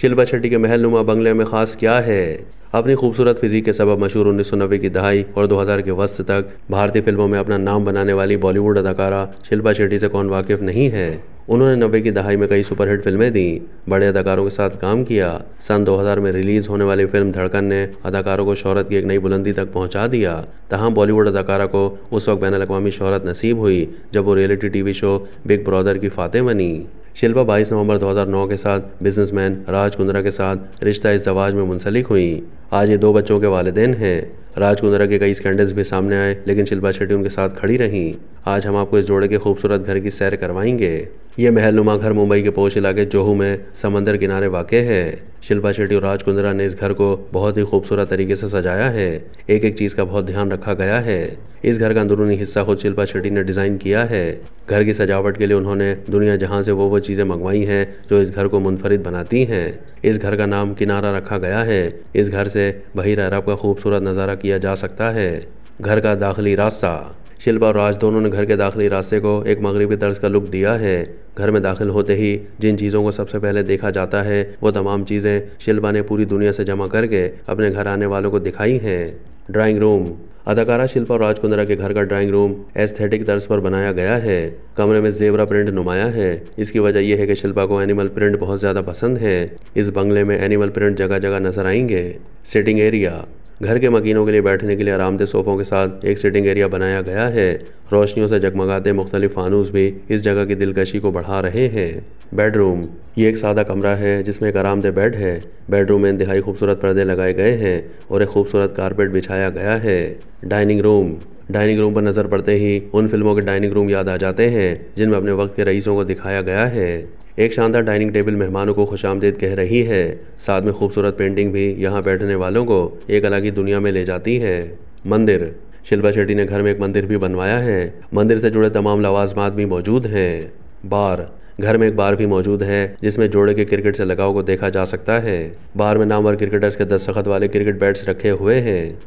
शिल्पा शेट्टी के महलनुमा बंगले में खास क्या है? अपनी खूबसूरत फिजिक के सबब मशहूर 1990 की दहाई और 2000 के वस्त तक भारतीय फिल्मों में अपना नाम बनाने वाली बॉलीवुड अदाकारा शिल्पा शेट्टी से कौन वाकिफ नहीं है। उन्होंने 90 की दहाई में कई सुपरहिट फिल्में दी, बड़े अदाकारों के साथ काम किया। सन 2000 में रिलीज होने वाली फिल्म धड़कन ने अदाकारों को शोहरत की एक नई बुलंदी तक पहुंचा दिया। तहां बॉलीवुड अदाकारा को उस वक्त बैनुल अक़वामी शोहरत नसीब हुई जब वो reality TV show big brother की फातेह बनी। शिल्पा 22 नवंबर 2009 के साथ बिजनेसमैन राज कुंद्रा के साथ रिश्ता इज़्ज़वाज में मुंसलिक हुई। आज ये 2 बच्चों के वालिदैन हैं। राज कुंद्रा के कई स्कैंडल्स भी सामने आए, लेकिन शिल्पा शेट्टी उनके साथ खड़ी रहीं। आज हम आपको इस जोड़े के खूबसूरत घर की सैर करवाएंगे। ये महलनुमा घर मुंबई के पोश इलाके जोहू में समंदर किनारे वाक़ है। शिल्पा शेट्टी और राज कुंद्रा ने इस घर को बहुत ही खूबसूरत तरीके से सजाया है। एक एक चीज़ का बहुत ध्यान रखा गया है। इस घर का अंदरूनी हिस्सा खुद शिल्पा शेट्टी ने डिज़ाइन किया है। घर की सजावट के लिए उन्होंने दुनिया जहां से वो चीज़ें मंगवाई हैं जो इस घर को मुनफरिद बनाती हैं। इस घर का नाम किनारा रखा गया है। इस घर से बहीर अरब का खूबसूरत नज़ारा किया जा सकता है। घर का दाखिली रास्ता। शिल्पा और राज दोनों ने घर के दाखिली रास्ते को एक मगरबी तर्ज का लुक दिया है। घर में दाखिल होते ही जिन चीज़ों को सबसे पहले देखा जाता है वो तमाम चीज़ें शिल्पा ने पूरी दुनिया से जमा करके अपने घर आने वालों को दिखाई हैं। Drawing room. अदाकारा शिल्पा और राज कुंद्रा के घर का ड्राइंग रूम एस्थेटिक तर्ज पर बनाया गया है। कमरे में जेबरा प्रिंट नुमाया है। इसकी वजह यह है कि शिल्पा को एनिमल प्रिंट बहुत ज़्यादा पसंद है। इस बंगले में एनिमल प्रिंट जगह जगह नजर आएंगे। Sitting area. घर के मकीनों के लिए बैठने के लिए आरामदेह सोफ़ों के साथ एक सिटिंग एरिया बनाया गया है। रोशनियों से जगमगाते मुख्तलिफ फानूस भी इस जगह की दिलकशी को बढ़ा रहे हैं। बेडरूम। ये एक सादा कमरा है जिसमें एक आरामदेह बेड है। बेडरूम में इंतहाई खूबसूरत पर्दे लगाए गए हैं और एक खूबसूरत कारपेट बिछाया गया है। Dining room. डाइनिंग रूम पर नज़र पड़ते ही उन फिल्मों के डाइनिंग रूम याद आ जाते हैं जिनमें अपने वक्त के रईसों को दिखाया गया है। एक शानदार डाइनिंग टेबल मेहमानों को खुशामदीद कह रही है। साथ में खूबसूरत पेंटिंग भी यहाँ बैठने वालों को एक अलग ही दुनिया में ले जाती है। मंदिर। शिल्पा शेट्टी ने घर में एक मंदिर भी बनवाया है। मंदिर से जुड़े तमाम लवाजमात भी मौजूद हैं। बार। घर में एक बार भी मौजूद है जिसमें जोड़े के क्रिकेट से लगाव को देखा जा सकता है। बार में नामवर क्रिकेटर्स के दस्तखत वाले क्रिकेट बैट्स रखे हुए हैं।